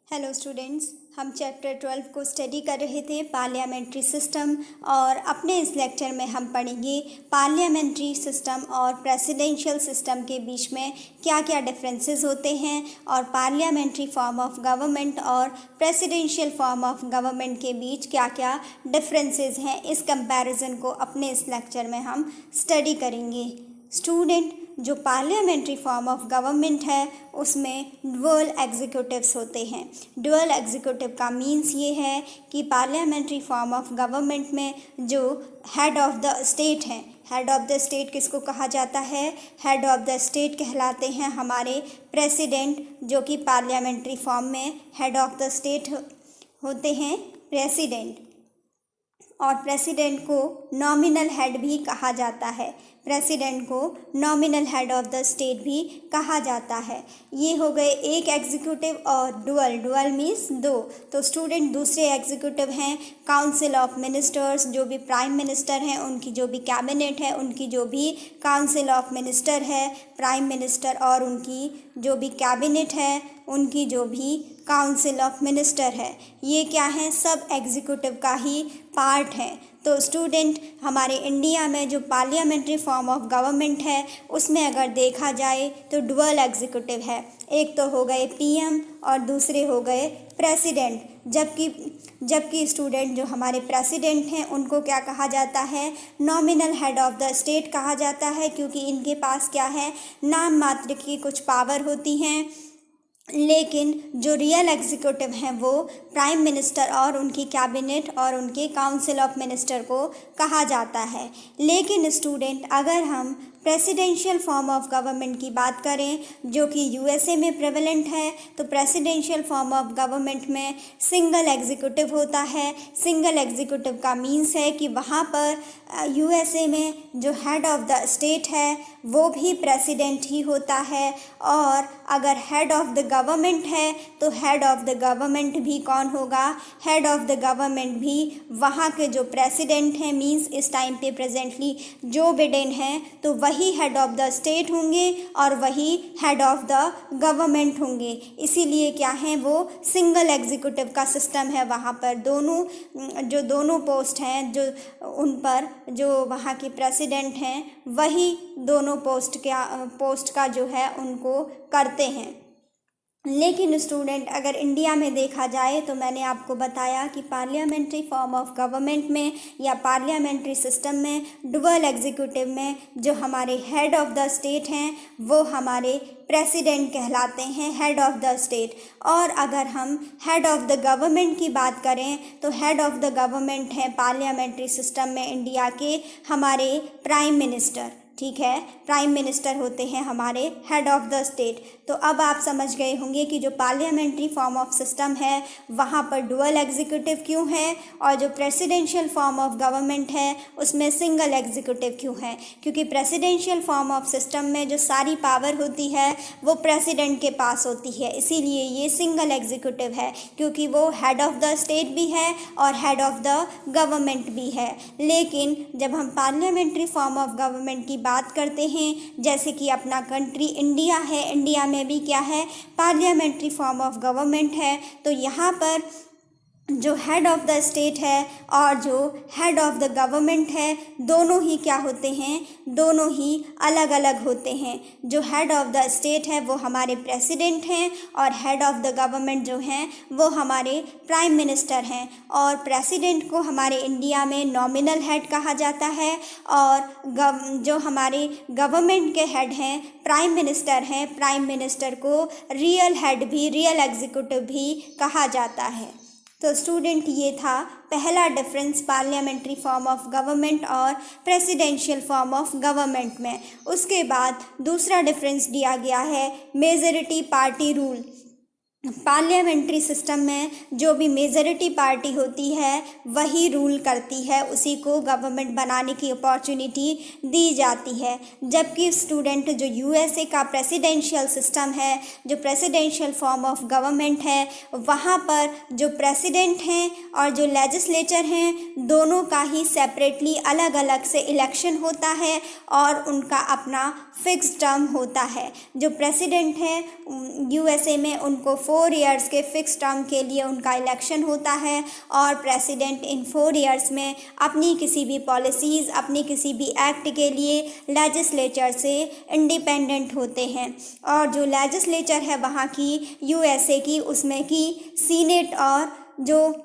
Hello students, हम chapter 12 को study कर रहे थे पार्लियामेंट्री सिस्टम। और अपने इस लेक्चर में हम पढ़ेंगे पार्लियामेंट्री सिस्टम और प्रेसिडेंशियल सिस्टम के बीच में क्या क्या डिफरेंसेस होते हैं और पार्लियामेंट्री फॉर्म ऑफ गवर्नमेंट और प्रेसिडेंशियल फॉर्म ऑफ गवर्नमेंट के बीच क्या क्या डिफरेंसेस हैं। इस कंपैरिजन को अपने इस लेक्चर में हम स्टडी करेंगे। स्टूडेंट, जो पार्लियामेंट्री फॉर्म ऑफ गवर्नमेंट है उसमें डुअल एग्जीक्यूटिव्स होते हैं। डुअल एग्जीक्यूटिव का मीन्स ये है कि पार्लियामेंट्री फॉर्म ऑफ गवर्नमेंट में जो हेड ऑफ द स्टेट हैं, हेड ऑफ द स्टेट किसको कहा जाता है? हेड ऑफ द स्टेट कहलाते हैं हमारे प्रेसिडेंट, जो कि पार्लियामेंट्री फॉर्म में हेड ऑफ द स्टेट होते हैं प्रेसिडेंट। और प्रेसिडेंट को नॉमिनल हेड भी कहा जाता है। प्रेसिडेंट को nominal head of the state भी कहा जाता है। ये हो गए एक एग्जीक्यूटिव और डुअल मीन्स दो। तो स्टूडेंट, दूसरे एग्जीक्यूटिव हैं काउंसिल ऑफ मिनिस्टर्स, जो भी प्राइम मिनिस्टर हैं उनकी जो भी कैबिनेट है, उनकी जो भी काउंसिल ऑफ मिनिस्टर है, प्राइम मिनिस्टर और उनकी जो भी कैबिनेट है, उनकी जो भी काउंसिल ऑफ मिनिस्टर है, ये क्या है? सब एग्जीक्यूटिव का ही पार्ट है। तो स्टूडेंट, हमारे इंडिया में जो पार्लियामेंट्री फॉर्म ऑफ गवर्नमेंट है उसमें अगर देखा जाए तो डुअल एग्जीक्यूटिव है। एक तो हो गए पीएम और दूसरे हो गए प्रेसिडेंट। जबकि स्टूडेंट, जो हमारे प्रेसिडेंट हैं उनको क्या कहा जाता है? Nominal head of the state कहा जाता है, क्योंकि इनके पास क्या है? नाम मात्र की कुछ पावर होती हैं। लेकिन जो रियल एग्जीक्यूटिव हैं वो प्राइम मिनिस्टर और उनकी कैबिनेट और उनके काउंसिल ऑफ मिनिस्टर को कहा जाता है। लेकिन स्टूडेंट, अगर हम प्रेसिडेंशियल फॉर्म ऑफ गवर्नमेंट की बात करें जो कि यूएसए में प्रेवलेंट है, तो प्रेसिडेंशियल फॉर्म ऑफ गवर्नमेंट में सिंगल एग्जीक्यूटिव होता है। सिंगल एग्जीक्यूटिव का मीन्स है कि वहाँ पर यूएसए में जो हेड ऑफ द स्टेट है वो भी प्रेसिडेंट ही होता है। और अगर हेड ऑफ द गवर्नमेंट है तो हेड ऑफ द गवर्नमेंट भी कौन होगा? हेड ऑफ द गवर्नमेंट भी वहाँ के जो प्रेसिडेंट हैं, मीन्स इस टाइम पे प्रेजेंटली जो बिडेन हैं, तो वही हेड ऑफ द स्टेट होंगे और वही हेड ऑफ द गवर्नमेंट होंगे। इसीलिए क्या है, वो सिंगल एग्जीक्यूटिव का सिस्टम है। वहाँ पर दोनों पोस्ट हैं, जो उन पर जो वहाँ के प्रेसिडेंट हैं वही दोनों पोस्ट का जो है उनको करते हैं। लेकिन स्टूडेंट, अगर इंडिया में देखा जाए तो मैंने आपको बताया कि पार्लियामेंट्री फॉर्म ऑफ गवर्नमेंट में या पार्लियामेंट्री सिस्टम में डुअल एग्जीक्यूटिव में जो हमारे हेड ऑफ द स्टेट हैं वो हमारे प्रेसिडेंट कहलाते हैं, हेड ऑफ द स्टेट। और अगर हम हेड ऑफ द गवर्नमेंट की बात करें तो हेड ऑफ द गवर्नमेंट है पार्लियामेंट्री सिस्टम में इंडिया के हमारे प्राइम मिनिस्टर। ठीक है, प्राइम मिनिस्टर होते हैं हमारे हेड ऑफ द स्टेट। तो अब आप समझ गए होंगे कि जो पार्लियामेंट्री फॉर्म ऑफ सिस्टम है वहाँ पर डुअल एग्जीक्यूटिव क्यों है, और जो प्रेसिडेंशियल फॉर्म ऑफ गवर्नमेंट है उसमें सिंगल एग्जीक्यूटिव क्यों है? क्योंकि प्रेसिडेंशियल फॉर्म ऑफ सिस्टम में जो सारी पावर होती है वो प्रेसिडेंट के पास होती है, इसीलिए ये सिंगल एग्जीक्यूटिव है, क्योंकि वो हेड ऑफ द स्टेट भी है और हेड ऑफ द गवर्नमेंट भी है। लेकिन जब हम पार्लियामेंट्री फॉर्म ऑफ गवर्नमेंट की बात करते हैं, जैसे कि अपना कंट्री इंडिया है, इंडिया में भी क्या है? पार्लियामेंट्री फॉर्म ऑफ गवर्नमेंट है। तो यहाँ पर जो हेड ऑफ द स्टेट है और जो हेड ऑफ द गवर्नमेंट है दोनों ही क्या होते हैं? दोनों ही अलग अलग होते हैं। जो हेड ऑफ द स्टेट है वो हमारे प्रेसिडेंट हैं और हेड ऑफ द गवर्नमेंट जो हैं वो हमारे प्राइम मिनिस्टर हैं। और प्रेसिडेंट को हमारे इंडिया में नॉमिनल हेड कहा जाता है और जो हमारे गवर्नमेंट के हेड हैं प्राइम मिनिस्टर हैं, प्राइम मिनिस्टर को रियल हेड भी, रियल एग्जीक्यूटिव भी कहा जाता है। तो स्टूडेंट, ये था पहला difference parliamentary form of government और प्रेसिडेंशियल फॉर्म ऑफ गवर्नमेंट में। उसके बाद दूसरा डिफरेंस दिया गया है majority party rule. Parliamentary system में जो भी मेजॉरिटी पार्टी होती है वही रूल करती है, उसी को गवर्नमेंट बनाने की अपॉर्चुनिटी दी जाती है। जबकि स्टूडेंट, जो यूएसए का प्रेसिडेंशियल सिस्टम है, जो प्रेसिडेंशियल फॉर्म ऑफ गवर्नमेंट है, वहाँ पर जो प्रेसिडेंट हैं और जो लेजिस्लेचर हैं दोनों का ही सेपरेटली अलग अलग से इलेक्शन होता है और उनका अपना फिक्स टर्म होता है। जो प्रेसिडेंट है यूएसए में उनको 4 ईयर्स के फिक्स टर्म के लिए उनका इलेक्शन होता है और प्रेसिडेंट इन 4 ईयर्स में अपनी किसी भी पॉलिसीज़, अपनी किसी भी एक्ट के लिए लेजिस्लेचर से इंडिपेंडेंट होते हैं। और जो लेजिस्लेचर है वहाँ की यूएसए की, उसमें की सीनेट और जो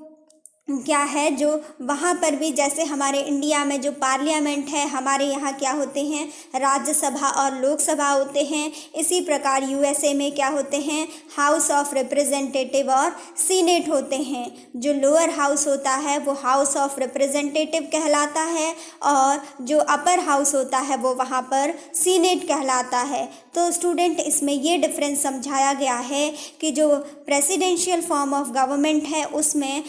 क्या है, जो वहाँ पर भी जैसे हमारे इंडिया में जो पार्लियामेंट है, हमारे यहाँ क्या होते हैं, राज्यसभा और लोकसभा होते हैं, इसी प्रकार यूएसए में क्या होते हैं, हाउस ऑफ रिप्रेजेंटेटिव और सीनेट होते हैं। जो लोअर हाउस होता है वो हाउस ऑफ रिप्रेजेंटेटिव कहलाता है और जो अपर हाउस होता है वो वहाँ पर सीनेट कहलाता है। तो स्टूडेंट इसमें ये डिफरेंस समझाया गया है कि जो प्रेसिडेंशियल फॉर्म ऑफ गवर्नमेंट है उसमें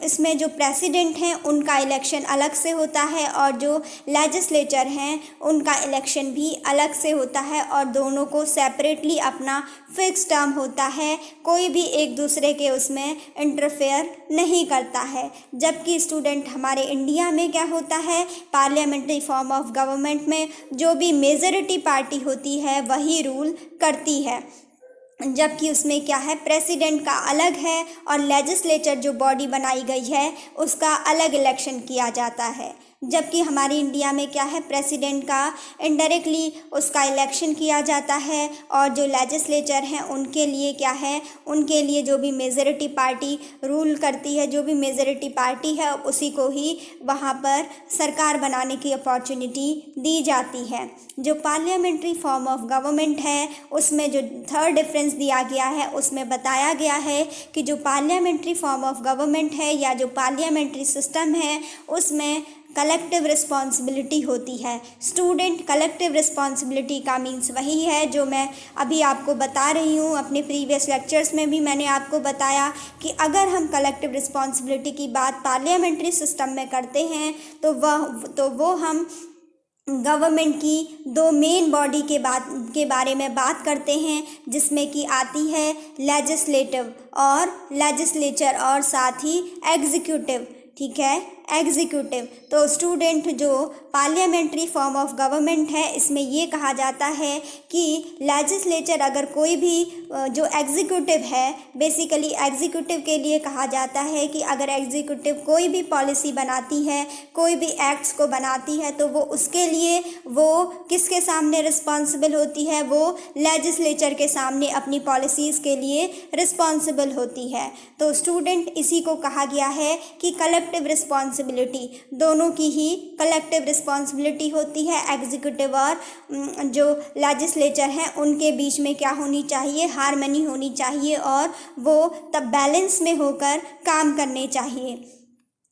इसमें जो प्रेसिडेंट हैं उनका इलेक्शन अलग से होता है और जो लेजिस्लेचर हैं उनका इलेक्शन भी अलग से होता है और दोनों को सेपरेटली अपना फिक्स टर्म होता है, कोई भी एक दूसरे के उसमें इंटरफेयर नहीं करता है। जबकि स्टूडेंट हमारे इंडिया में क्या होता है, पार्लियामेंट्री फॉर्म ऑफ गवर्नमेंट में जो भी मेजॉरिटी पार्टी होती है वही रूल करती है, जबकि उसमें क्या है, प्रेसिडेंट का अलग है और लेजिस्लेचर जो बॉडी बनाई गई है उसका अलग इलेक्शन किया जाता है। जबकि हमारी इंडिया में क्या है, प्रेसिडेंट का इनडायरेक्टली उसका इलेक्शन किया जाता है और जो लेजिस्लेचर हैं उनके लिए क्या है, उनके लिए जो भी मेजॉरिटी पार्टी रूल करती है, जो भी मेजॉरिटी पार्टी है उसी को ही वहाँ पर सरकार बनाने की अपॉर्चुनिटी दी जाती है। जो पार्लियामेंट्री फॉर्म ऑफ गवर्नमेंट है उसमें जो थर्ड डिफरेंस दिया गया है उसमें बताया गया है कि जो पार्लियामेंट्री फॉर्म ऑफ गवर्नमेंट है या जो पार्लियामेंट्री सिस्टम है उसमें कलेक्टिव रिस्पॉन्सिबिलिटी होती है। स्टूडेंट, कलेक्टिव रिस्पॉन्सिबिलिटी का मीन्स वही है जो मैं अभी आपको बता रही हूँ, अपने प्रीवियस लेक्चर्स में भी मैंने आपको बताया कि अगर हम कलेक्टिव रिस्पॉन्सिबिलिटी की बात पार्लियामेंट्री सिस्टम में करते हैं तो वो हम गवर्नमेंट की दो मेन बॉडी के बारे में बात करते हैं, जिसमें कि आती है लेजिस्लेटिव और लेजिस्लेचर और साथ ही एग्जीक्यूटिव। ठीक है, एग्जीक्यूटिव। तो स्टूडेंट जो पार्लियामेंट्री फॉर्म ऑफ गवर्नमेंट है इसमें ये कहा जाता है कि लेजिस्लेचर अगर कोई भी जो एग्जीक्यूटिव है, बेसिकली एग्जीक्यूटिव के लिए कहा जाता है कि अगर एग्जीक्यूटिव कोई भी पॉलिसी बनाती है, कोई भी एक्ट्स को बनाती है तो वो उसके लिए वो किसके सामने रिस्पॉन्सिबल होती है, वो लेजिस्लेचर के सामने अपनी पॉलिसीज़ के लिए रिस्पॉन्सिबल होती है। तो स्टूडेंट इसी को कहा गया है कि कलेक्टिव रिस्पॉन्सिबिलिटी, दोनों की ही कलेक्टिव रिस्पॉन्सिबिलिटी होती है। एग्जीक्यूटिव और जो लेजिस्लेचर हैं उनके बीच में क्या होनी चाहिए, हार्मनी होनी चाहिए और वो तब बैलेंस में होकर काम करने चाहिए।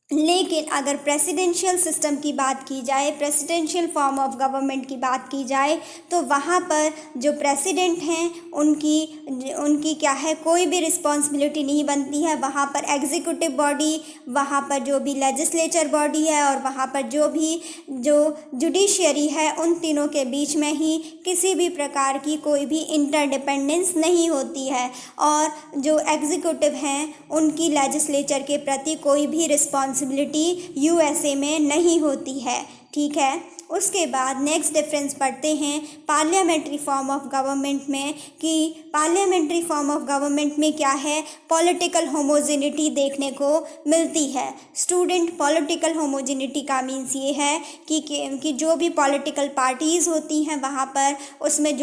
लेकिन अगर प्रेसिडेंशियल सिस्टम की बात की जाए, प्रेसिडेंशियल फॉर्म ऑफ गवर्नमेंट की बात की जाए तो वहाँ पर जो प्रेसिडेंट हैं उनकी क्या है, कोई भी रिस्पॉन्सिबिलिटी नहीं बनती है। वहाँ पर एग्जीक्यूटिव बॉडी, वहाँ पर जो भी लेजिस्लेचर बॉडी है और वहाँ पर जो जुडिशरी है, उन तीनों के बीच में ही किसी भी प्रकार की कोई भी इंटरडिपेंडेंस नहीं होती है और जो एग्जीक्यूटिव हैं उनकी लेजिस्लेचर के प्रति कोई भी रिस्पॉन्सिबिलिटी यूएसए में नहीं होती है। ठीक है, उसके बाद नेक्स्ट डिफरेंस पढ़ते हैं पार्लियामेंट्री फॉर्म ऑफ गवर्नमेंट में कि पार्लियामेंट्री फॉर्म ऑफ गवर्नमेंट में क्या है, पॉलिटिकल होमोजेनिटी देखने को मिलती है। स्टूडेंट, पॉलिटिकल होमोजेनिटी का मीन्स ये है कि जो भी पॉलिटिकल पार्टीज़ होती हैं वहाँ पर उसमें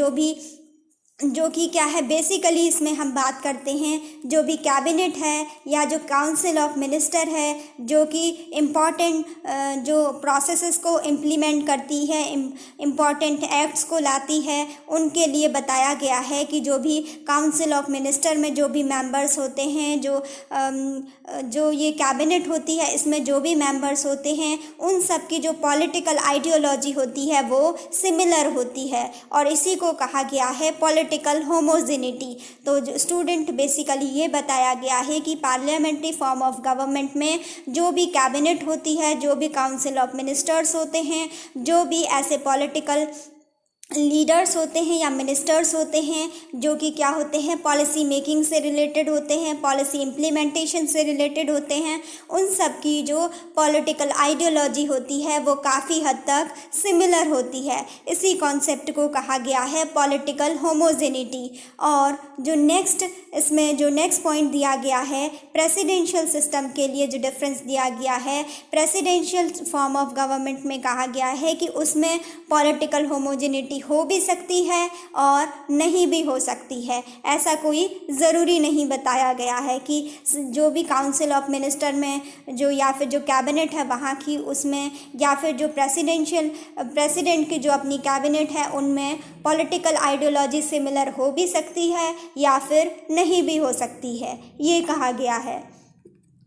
जो कि क्या है, बेसिकली इसमें हम बात करते हैं जो भी कैबिनेट है या जो काउंसिल ऑफ मिनिस्टर है, जो कि इम्पॉर्टेंट जो प्रोसेसेस को इम्प्लीमेंट करती है, इम्पॉर्टेंट एक्ट्स को लाती है, उनके लिए बताया गया है कि जो भी काउंसिल ऑफ मिनिस्टर में जो भी मेंबर्स होते हैं, जो ये कैबिनेट होती है, इसमें जो भी मेंबर्स होते हैं उन सब की जो पॉलिटिकल आइडियोलॉजी होती है वो सिमिलर होती है और इसी को कहा गया है पॉलिटिकल होमोजेनिटी। तो जो स्टूडेंट, बेसिकली ये बताया गया है कि पार्लियामेंट्री फॉर्म ऑफ गवर्नमेंट में जो भी कैबिनेट होती है, जो भी काउंसिल ऑफ मिनिस्टर्स होते हैं, जो भी ऐसे पॉलिटिकल लीडर्स होते हैं या मिनिस्टर्स होते हैं जो कि क्या होते हैं, पॉलिसी मेकिंग से रिलेटेड होते हैं, पॉलिसी इम्प्लीमेंटेशन से रिलेटेड होते हैं, उन सब की जो पॉलिटिकल आइडियोलॉजी होती है वो काफ़ी हद तक सिमिलर होती है। इसी कॉन्सेप्ट को कहा गया है पॉलिटिकल होमोजेनिटी। और जो नेक्स्ट पॉइंट दिया गया है प्रेसिडेंशियल सिस्टम के लिए, जो डिफरेंस दिया गया है, प्रेसिडेंशियल फॉर्म ऑफ गवर्नमेंट में कहा गया है कि उसमें पॉलिटिकल होमोजेनिटी हो भी सकती है और नहीं भी हो सकती है। ऐसा कोई ज़रूरी नहीं बताया गया है कि जो भी काउंसिल ऑफ मिनिस्टर में जो या फिर जो कैबिनेट है वहाँ की उसमें, या फिर जो प्रेसिडेंट की जो अपनी कैबिनेट है उनमें पॉलिटिकल आइडियोलॉजी सिमिलर हो भी सकती है या फिर नहीं भी हो सकती है, ये कहा गया है।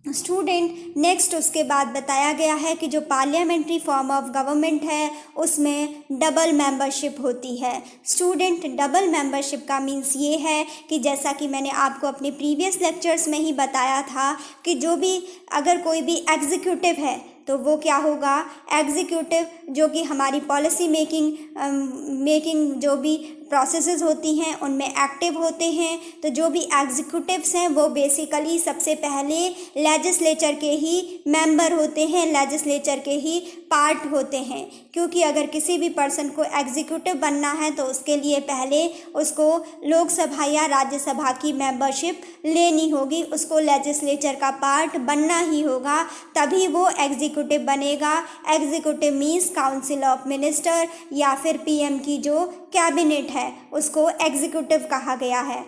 स्टूडेंट नेक्स्ट उसके बाद बताया गया है कि जो पार्लियामेंट्री फॉर्म ऑफ गवर्नमेंट है उसमें डबल मेंबरशिप होती है। स्टूडेंट डबल मेंबरशिप का मीन्स ये है कि जैसा कि मैंने आपको अपने प्रीवियस लेक्चर्स में ही बताया था कि जो भी अगर कोई भी एग्जीक्यूटिव है तो वो क्या होगा, एग्जीक्यूटिव जो कि हमारी पॉलिसी मेकिंग जो भी प्रोसेसेस होती हैं उनमें एक्टिव होते हैं। तो जो भी एग्जीक्यूटिव्स हैं वो बेसिकली सबसे पहले लेजिस्लेचर के ही मेंबर होते हैं, लेजिस्लेचर के ही पार्ट होते हैं, क्योंकि अगर किसी भी पर्सन को एग्जीक्यूटिव बनना है तो उसके लिए पहले उसको लोकसभा या राज्यसभा की मेंबरशिप लेनी होगी, उसको लेजिस्लेचर का पार्ट बनना ही होगा, तभी वो एग्जीक्यूटिव बनेगा। Executive means council of minister या फिर पीएम की जो कैबिनेट है उसको एग्जीक्यूटिव कहा गया है।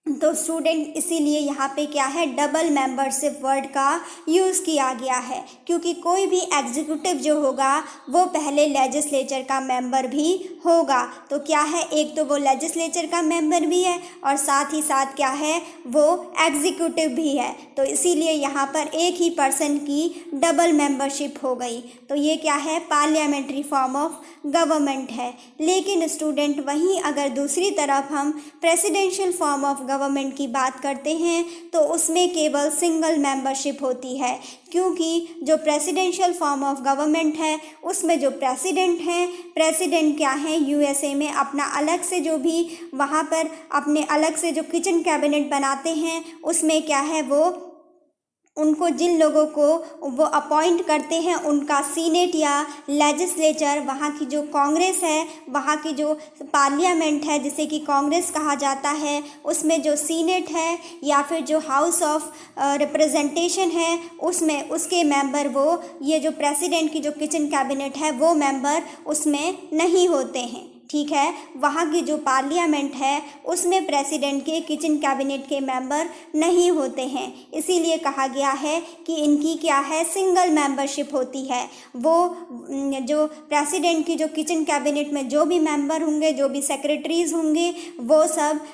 तो स्टूडेंट इसीलिए यहाँ पे क्या है, डबल मेंबरशिप वर्ड का यूज़ किया गया है, क्योंकि कोई भी एग्जीक्यूटिव जो होगा वो पहले लेजिस्लेचर का मेंबर भी होगा। तो क्या है, एक तो वो लेजिस्लेचर का मेंबर भी है और साथ ही साथ क्या है, वो एग्जीक्यूटिव भी है। तो इसीलिए यहाँ पर एक ही पर्सन की डबल मेंबरशिप हो गई। तो ये क्या है, पार्लियामेंट्री फॉर्म ऑफ गवर्नमेंट है। लेकिन स्टूडेंट वहीं अगर दूसरी तरफ हम प्रेसिडेंशियल फॉर्म ऑफ गवर्नमेंट की बात करते हैं तो उसमें केवल सिंगल मेंबरशिप होती है, क्योंकि जो प्रेसिडेंशियल फॉर्म ऑफ गवर्नमेंट है उसमें जो प्रेसिडेंट हैं, प्रेसिडेंट क्या है, यूएसए में अपना अलग से जो भी वहाँ पर अपने अलग से जो किचन कैबिनेट बनाते हैं उसमें क्या है, वो उनको जिन लोगों को वो अपॉइंट करते हैं उनका सीनेट या लेजिस्लेचर, वहाँ की जो कांग्रेस है, वहाँ की जो पार्लियामेंट है जिसे कि कांग्रेस कहा जाता है, उसमें जो सीनेट है या फिर जो हाउस ऑफ रिप्रेजेंटेशन है उसमें उसके मेंबर वो, ये जो प्रेसिडेंट की जो किचन कैबिनेट है वो मेंबर उसमें नहीं होते हैं। ठीक है, वहाँ की जो पार्लियामेंट है उसमें प्रेसिडेंट के किचन कैबिनेट के मेंबर नहीं होते हैं। इसीलिए कहा गया है कि इनकी क्या है, सिंगल मेंबरशिप होती है। वो जो प्रेसिडेंट की जो किचन कैबिनेट में जो भी मेंबर होंगे, जो भी सेक्रेटरीज होंगे, वो सब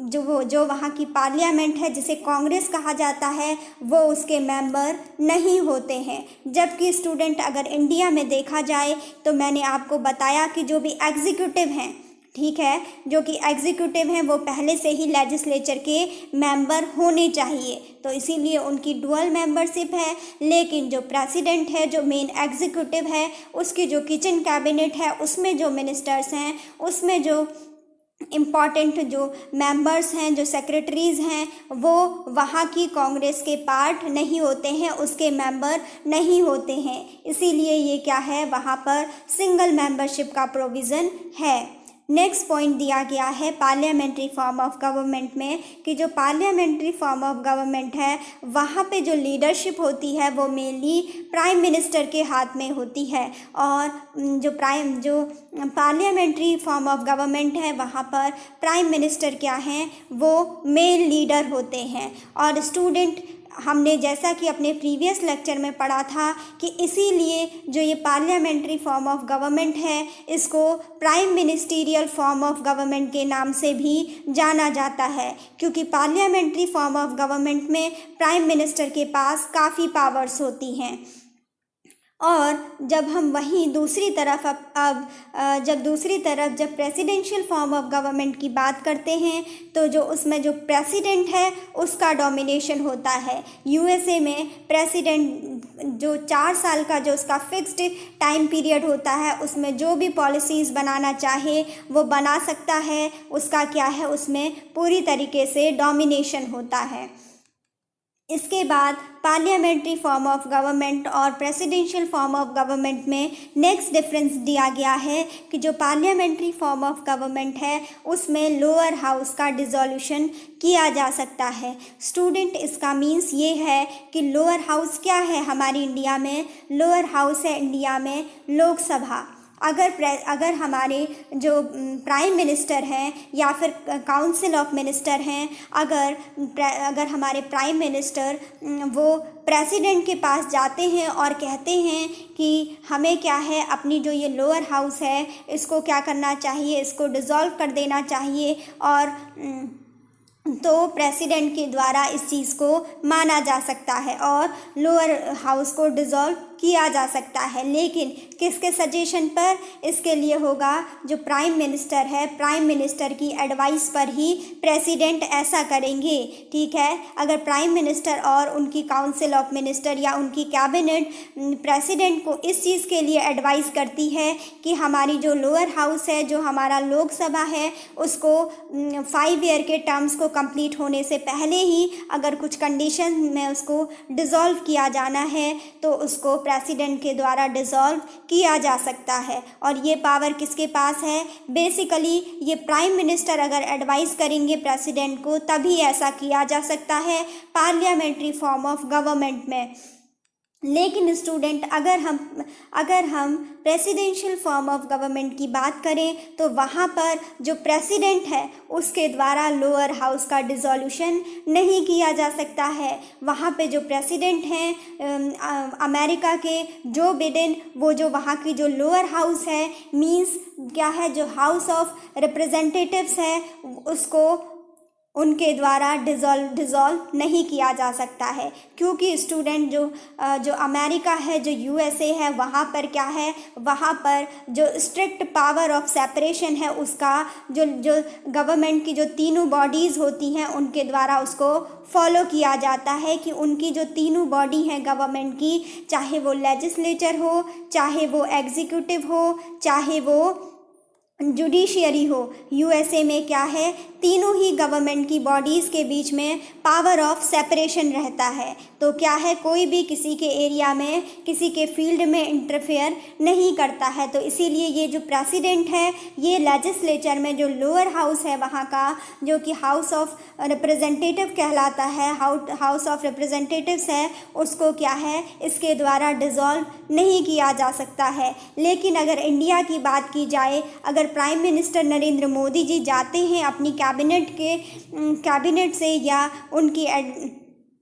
जो वहाँ की पार्लियामेंट है जिसे कांग्रेस कहा जाता है वो उसके मेंबर नहीं होते हैं। जबकि स्टूडेंट अगर इंडिया में देखा जाए तो मैंने आपको बताया कि जो भी एग्जीक्यूटिव हैं, ठीक है, जो कि एग्जीक्यूटिव हैं वो पहले से ही लेजिस्लेचर के मेंबर होने चाहिए, तो इसीलिए उनकी डुअल मेंबरशिप है। लेकिन जो प्रेसिडेंट है, जो मेन एग्जीक्यूटिव है, उसकी जो किचन कैबिनेट है उसमें जो मिनिस्टर्स हैं, उसमें जो इम्पॉर्टेंट जो मेंबर्स हैं, जो सेक्रेटरीज़ हैं, वो वहाँ की कांग्रेस के पार्ट नहीं होते हैं, उसके मेंबर नहीं होते हैं। इसीलिए ये क्या है, वहाँ पर सिंगल मेंबरशिप का प्रोविज़न है। नेक्स्ट पॉइंट दिया गया है पार्लियामेंट्री फॉर्म ऑफ गवर्नमेंट में कि जो पार्लियामेंट्री फॉर्म ऑफ गवर्नमेंट है वहाँ पे जो लीडरशिप होती है वो मेनली प्राइम मिनिस्टर के हाथ में होती है। और जो पार्लियामेंट्री फॉर्म ऑफ गवर्नमेंट है वहाँ पर प्राइम मिनिस्टर क्या हैं, वो मेन लीडर होते हैं। और स्टूडेंट हमने जैसा कि अपने प्रीवियस लेक्चर में पढ़ा था कि इसीलिए जो ये पार्लियामेंट्री फॉर्म ऑफ गवर्नमेंट है इसको prime ministerial form of government के नाम से भी जाना जाता है, क्योंकि पार्लियामेंट्री फॉर्म ऑफ गवर्नमेंट में प्राइम मिनिस्टर के पास काफ़ी पावर्स होती हैं। और जब हम वहीं दूसरी तरफ जब प्रेसिडेंशियल फॉर्म ऑफ गवर्नमेंट की बात करते हैं तो जो उसमें जो प्रेसिडेंट है उसका डोमिनेशन होता है। यूएसए में प्रेसिडेंट जो 4 साल का जो उसका फिक्स्ड टाइम पीरियड होता है उसमें जो भी पॉलिसीज़ बनाना चाहे वो बना सकता है, उसका क्या है उसमें पूरी तरीके से डोमिनेशन होता है। इसके बाद पार्लियामेंट्री फॉर्म ऑफ गवर्नमेंट और प्रेसिडेंशियल फॉर्म ऑफ गवर्नमेंट में नेक्स्ट डिफरेंस दिया गया है कि जो पार्लियामेंट्री फॉर्म ऑफ गवर्नमेंट है उसमें लोअर हाउस का डिसॉल्यूशन किया जा सकता है। स्टूडेंट, इसका मीन्स ये है कि लोअर हाउस क्या है हमारी इंडिया में? लोअर हाउस है इंडिया में लोकसभा। अगर हमारे जो प्राइम मिनिस्टर हैं या फिर काउंसिल ऑफ मिनिस्टर हैं, अगर हमारे प्राइम मिनिस्टर वो प्रेसिडेंट के पास जाते हैं और कहते हैं कि हमें क्या है अपनी जो ये लोअर हाउस है इसको क्या करना चाहिए, इसको डिसॉल्व कर देना चाहिए, और तो प्रेसिडेंट के द्वारा इस चीज़ को माना जा सकता है और लोअर हाउस को डिसॉल्व किया जा सकता है। लेकिन किसके सजेशन पर? इसके लिए होगा जो प्राइम मिनिस्टर है, प्राइम मिनिस्टर की एडवाइस पर ही प्रेसिडेंट ऐसा करेंगे। ठीक है, अगर प्राइम मिनिस्टर और उनकी काउंसिल ऑफ मिनिस्टर या उनकी कैबिनेट प्रेसिडेंट को इस चीज़ के लिए एडवाइस करती है कि हमारी जो लोअर हाउस है, जो हमारा लोकसभा है, उसको 5 ईयर के टर्म्स को कंप्लीट होने से पहले ही अगर कुछ कंडीशन में उसको डिसॉल्व किया जाना है तो उसको प्रेसिडेंट के द्वारा डिसॉल्व किया जा सकता है। और ये पावर किसके पास है? बेसिकली ये प्राइम मिनिस्टर अगर एडवाइस करेंगे प्रेसिडेंट को तभी ऐसा किया जा सकता है पार्लियामेंट्री फॉर्म ऑफ गवर्नमेंट में। लेकिन स्टूडेंट, अगर हम प्रेसिडेंशियल फॉर्म ऑफ गवर्नमेंट की बात करें तो वहाँ पर जो प्रेसिडेंट है उसके द्वारा लोअर हाउस का डिसॉल्यूशन नहीं किया जा सकता है। वहाँ पे जो प्रेसिडेंट हैं अमेरिका के जो बिडेन, वो जो वहाँ की जो लोअर हाउस है, मींस क्या है, जो हाउस ऑफ रिप्रेजेंटेटिव्स है, उसको उनके द्वारा डिसॉल्व नहीं किया जा सकता है। क्योंकि स्टूडेंट जो अमेरिका है, जो यूएसए है, वहाँ पर क्या है, वहाँ पर जो स्ट्रिक्ट पावर ऑफ सेपरेशन है उसका जो गवर्नमेंट की जो तीनों बॉडीज़ होती हैं उनके द्वारा उसको फॉलो किया जाता है कि उनकी जो तीनों बॉडी हैं गवर्नमेंट की, चाहे वो लेजिस्लेचर हो, चाहे वो एग्जीक्यूटिव हो, चाहे वो जुडिशियरी हो, यूएसए में क्या है, तीनों ही गवर्नमेंट की बॉडीज़ के बीच में पावर ऑफ सेपरेशन रहता है। तो क्या है, कोई भी किसी के एरिया में, किसी के फील्ड में इंटरफेयर नहीं करता है। तो इसीलिए ये जो प्रेसिडेंट है, ये लेजिस्लेचर में जो लोअर हाउस है वहाँ का, जो कि हाउस ऑफ रिप्रेजेंटेटिव कहलाता है, हाउस ऑफ रिप्रेजेंटेटिव्स है, उसको क्या है, इसके द्वारा डिसॉल्व नहीं किया जा सकता है। लेकिन अगर इंडिया की बात की जाए, अगर प्राइम मिनिस्टर नरेंद्र मोदी जी जाते हैं अपनी कैबिनेट से या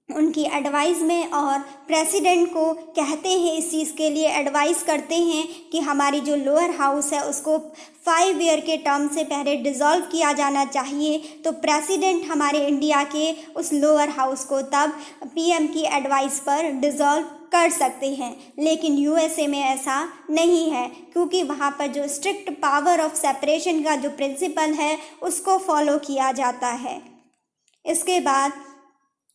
उनकी एडवाइस में और प्रेसिडेंट को कहते हैं, इस चीज़ के लिए एडवाइस करते हैं कि हमारी जो लोअर हाउस है उसको 5 ईयर के टर्म से पहले डिसॉल्व किया जाना चाहिए, तो प्रेसिडेंट हमारे इंडिया के उस लोअर हाउस को तब पीएम की एडवाइस पर डिसॉल्व कर सकते हैं। लेकिन यूएसए में ऐसा नहीं है, क्योंकि वहाँ पर जो स्ट्रिक्ट पावर ऑफ सेपरेशन का जो प्रिंसिपल है उसको फॉलो किया जाता है। इसके बाद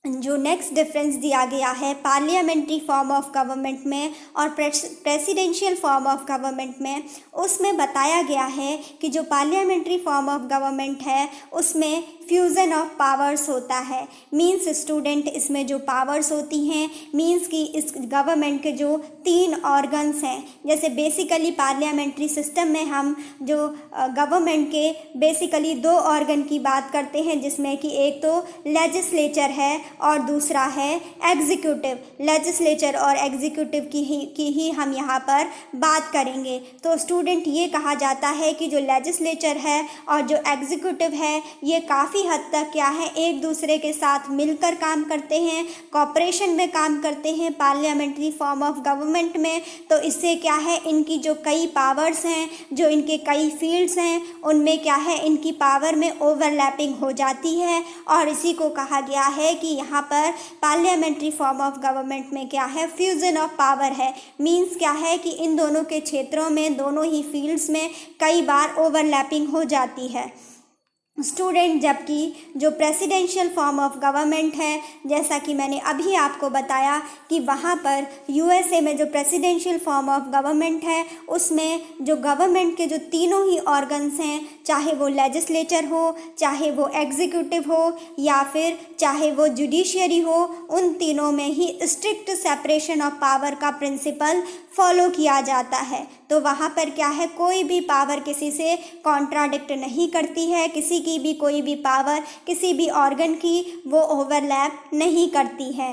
जो नेक्स्ट डिफरेंस दिया गया है पार्लियामेंट्री फॉर्म ऑफ गवर्नमेंट में और प्रेसिडेंशियल फॉर्म ऑफ गवर्नमेंट में, उसमें बताया गया है कि जो पार्लियामेंट्री फॉर्म ऑफ गवर्नमेंट है उसमें फ्यूज़न ऑफ पावर्स होता है। मींस स्टूडेंट, इसमें जो पावर्स होती हैं, मींस कि इस गवर्नमेंट के जो 3 ऑर्गन्स हैं, जैसे बेसिकली पार्लियामेंट्री सिस्टम में हम जो गवर्नमेंट के बेसिकली 2 ऑर्गन की बात करते हैं, जिसमें कि एक तो लेजिस्लेचर है और दूसरा है एग्जीक्यूटिव। लेजिस्लेचर और एग्जीक्यूटिव की ही हम यहाँ पर बात करेंगे। तो स्टूडेंट, ये कहा जाता है कि जो लेजिस्लेचर है और जो एग्जीक्यूटिव है ये काफ़ी काफ़ी हद तक क्या है एक दूसरे के साथ मिलकर काम करते हैं, कॉपरेशन में काम करते हैं पार्लियामेंट्री फॉर्म ऑफ गवर्नमेंट में। तो इससे क्या है इनकी जो कई पावर्स हैं, जो इनके कई फील्ड्स हैं, उनमें क्या है इनकी पावर में ओवरलैपिंग हो जाती है। और इसी को कहा गया है कि यहाँ पर पार्लियामेंट्री फॉर्म ऑफ गवर्नमेंट में क्या है फ्यूजन ऑफ पावर है। मीन्स क्या है कि इन दोनों के क्षेत्रों में, दोनों ही फील्ड्स में कई बार ओवरलैपिंग हो जाती है स्टूडेंट। जबकि जो प्रेसिडेंशियल फॉर्म ऑफ गवर्नमेंट है, जैसा कि मैंने अभी आपको बताया कि वहाँ पर यूएसए में जो प्रेसिडेंशियल फॉर्म ऑफ गवर्नमेंट है उसमें जो गवर्नमेंट के जो तीनों ही ऑर्गन्स हैं, चाहे वो लेजिस्लेचर हो, चाहे वो एग्जीक्यूटिव हो या फिर चाहे वो जुडिशियरी हो, उन तीनों में ही स्ट्रिक्ट सेपरेशन ऑफ पावर का प्रिंसिपल फॉलो किया जाता है। तो वहाँ पर क्या है कोई भी पावर किसी से कॉन्ट्राडिक्ट नहीं करती है, किसी की भी कोई भी पावर किसी भी ऑर्गन की वो ओवरलैप नहीं करती है।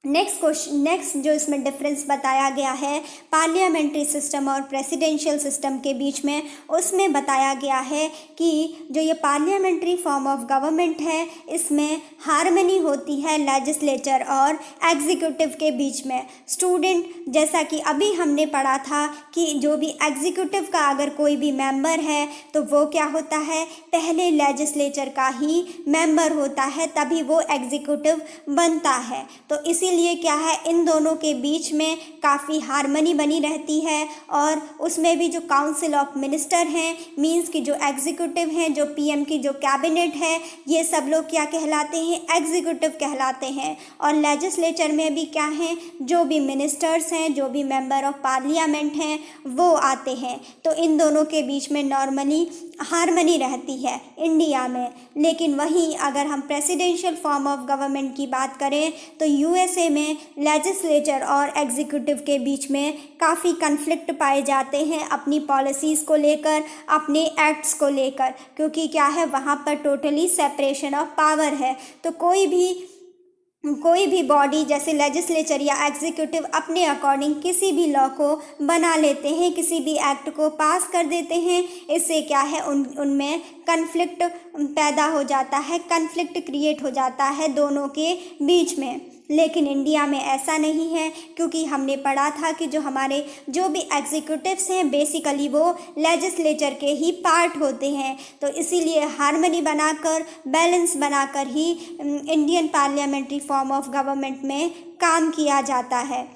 नेक्स्ट जो इसमें डिफरेंस बताया गया है पार्लियामेंट्री सिस्टम और प्रेसिडेंशियल सिस्टम के बीच में, उसमें बताया गया है कि जो ये पार्लियामेंट्री फॉर्म ऑफ गवर्नमेंट है इसमें हार्मनी होती है लेजिस्लेचर और एग्जीक्यूटिव के बीच में। स्टूडेंट, जैसा कि अभी हमने पढ़ा था कि जो भी एग्जीक्यूटिव का अगर कोई भी मेंबर है तो वो क्या होता है, पहले लेजिस्लेचर का ही मेंबर होता है, तभी वो एग्जीक्यूटिव बनता है। तो इसीलिए क्या है इन दोनों के बीच में काफ़ी हार्मनी बनी रहती है। और उसमें भी जो काउंसिल ऑफ मिनिस्टर हैं, मींस कि जो एग्जीक्यूटिव हैं, जो पीएम की जो कैबिनेट है, ये सब लोग क्या कहलाते हैं, एग्जीक्यूटिव कहलाते हैं। और लेजिस्लेचर में भी क्या हैं, जो भी मिनिस्टर्स हैं, जो भी मेंबर ऑफ पार्लियामेंट हैं वो आते हैं। तो इन दोनों के बीच में नॉर्मली हार्मनी रहती है इंडिया में। लेकिन वहीं अगर हम प्रेसिडेंशियल फॉर्म ऑफ गवर्नमेंट की बात करें तो यूएसए में लेजिस्लेचर और एग्जीक्यूटिव के बीच में काफ़ी कन्फ्लिक्ट पाए जाते हैं अपनी पॉलिसीज़ को लेकर, अपने एक्ट्स को लेकर, क्योंकि क्या है वहाँ पर टोटली सेपरेशन ऑफ पावर है। तो कोई भी बॉडी जैसे लेजिस्लेचर या एग्जीक्यूटिव अपने अकॉर्डिंग किसी भी लॉ को बना लेते हैं, किसी भी एक्ट को पास कर देते हैं। इससे क्या है उनमें कन्फ्लिक्ट पैदा हो जाता है, कन्फ्लिक्ट क्रिएट हो जाता है दोनों के बीच में। लेकिन इंडिया में ऐसा नहीं है, क्योंकि हमने पढ़ा था कि जो भी एग्जीक्यूटिव्स हैं बेसिकली वो लेजिस्लेचर के ही पार्ट होते हैं। तो इसीलिए हार्मनी बनाकर, बैलेंस बनाकर ही Indian parliamentary form of government में काम किया जाता है।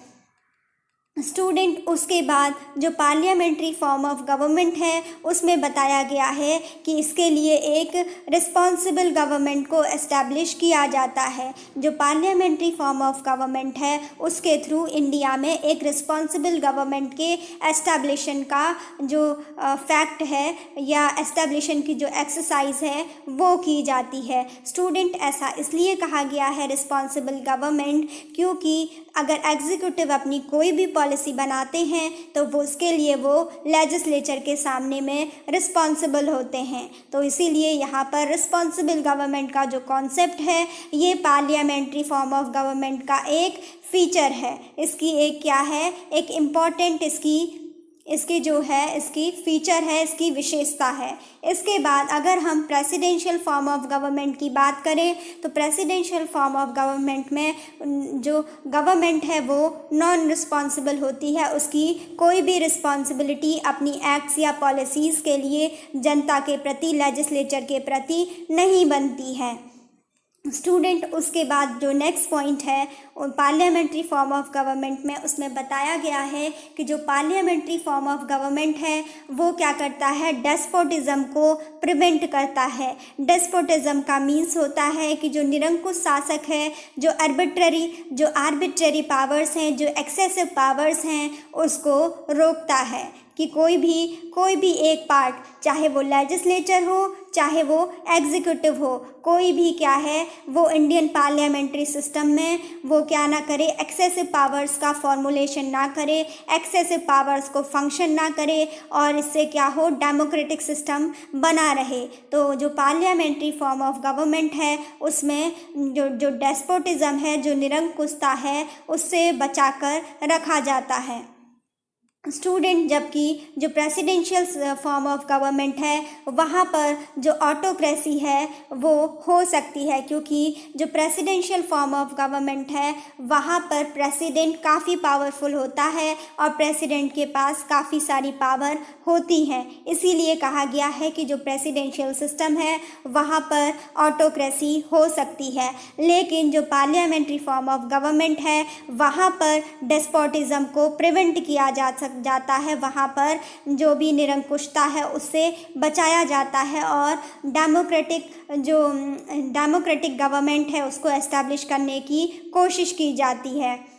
स्टूडेंट, उसके बाद जो पार्लियामेंट्री फॉर्म ऑफ गवर्नमेंट है उसमें बताया गया है कि इसके लिए एक रिस्पॉन्सिबल गवर्नमेंट को एस्टैब्लिश किया जाता है। जो पार्लियामेंट्री फॉर्म ऑफ गवर्नमेंट है उसके थ्रू इंडिया में एक रिस्पॉन्सिबल गवर्नमेंट के एस्टैब्लिशन का जो फैक्ट है या एस्टैब्लिशन की जो एक्सरसाइज है वो की जाती है। स्टूडेंट, ऐसा इसलिए कहा गया है रिस्पॉन्सिबल गवर्नमेंट क्योंकि अगर एग्जीक्यूटिव अपनी कोई भी पॉलिसी बनाते हैं तो वो उसके लिए वो लेजिस्लेचर के सामने में रिस्पॉन्सिबल होते हैं। तो इसीलिए यहाँ पर रिस्पॉन्सिबल गवर्नमेंट का जो कॉन्सेप्ट है ये पार्लियामेंट्री फॉर्म ऑफ गवर्नमेंट का एक फीचर है। इसकी एक क्या है, एक इम्पॉर्टेंट इसकी जो है इसकी फीचर है, इसकी विशेषता है। इसके बाद अगर हम प्रेसिडेंशियल फॉर्म ऑफ गवर्नमेंट की बात करें तो प्रेसिडेंशियल फॉर्म ऑफ गवर्नमेंट में जो गवर्नमेंट है वो नॉन रिस्पॉन्सिबल होती है, उसकी कोई भी रिस्पॉन्सिबिलिटी अपनी एक्ट्स या पॉलिसीज़ के लिए जनता के प्रति, लेजिस्लेचर के प्रति नहीं बनती है। स्टूडेंट, उसके बाद जो नेक्स्ट पॉइंट है पार्लियामेंट्री फॉर्म ऑफ गवर्नमेंट में, उसमें बताया गया है कि जो पार्लियामेंट्री फॉर्म ऑफ गवर्नमेंट है वो क्या करता है, डेस्पोटिज्म को प्रिवेंट करता है। डेस्पोटिज्म का मीन्स होता है कि जो निरंकुश शासक है, जो आर्बिट्ररी पावर्स हैं, जो एक्सेसिव पावर्स हैं, उसको रोकता है कि कोई भी एक पार्ट, चाहे वो लेजिस्लेचर हो चाहे वो एग्जीक्यूटिव हो, कोई भी क्या है वो इंडियन पार्लियामेंट्री सिस्टम में वो क्या ना करे, एक्सेसिव पावर्स का फॉर्मुलेशन ना करे, एक्सेसिव पावर्स को फंक्शन ना करे और इससे क्या हो, डेमोक्रेटिक सिस्टम बना रहे। तो जो पार्लियामेंट्री फॉर्म ऑफ गवर्नमेंट है उसमें जो डेस्पोटिज्म है, जो निरंकुशता है, उससे बचाकर रखा जाता है। स्टूडेंट, जबकि जो प्रेसिडेंशियल फॉर्म ऑफ गवर्नमेंट है वहाँ पर जो ऑटोक्रेसी है वो हो सकती है, क्योंकि जो प्रेसिडेंशियल फॉर्म ऑफ गवर्नमेंट है वहाँ पर प्रेसिडेंट काफ़ी पावरफुल होता है और प्रेसिडेंट के पास काफ़ी सारी पावर होती हैं। इसीलिए कहा गया है कि जो प्रेसिडेंशियल सिस्टम है वहाँ पर ऑटोक्रेसी हो सकती है। लेकिन जो पार्लियामेंट्री फॉर्म ऑफ गवर्नमेंट है वहाँ पर डेस्पोटिज्म को प्रिवेंट किया जाता है, वहाँ पर जो भी निरंकुशता है उससे बचाया जाता है और डेमोक्रेटिक गवर्नमेंट है उसको एस्टैब्लिश करने की कोशिश की जाती है।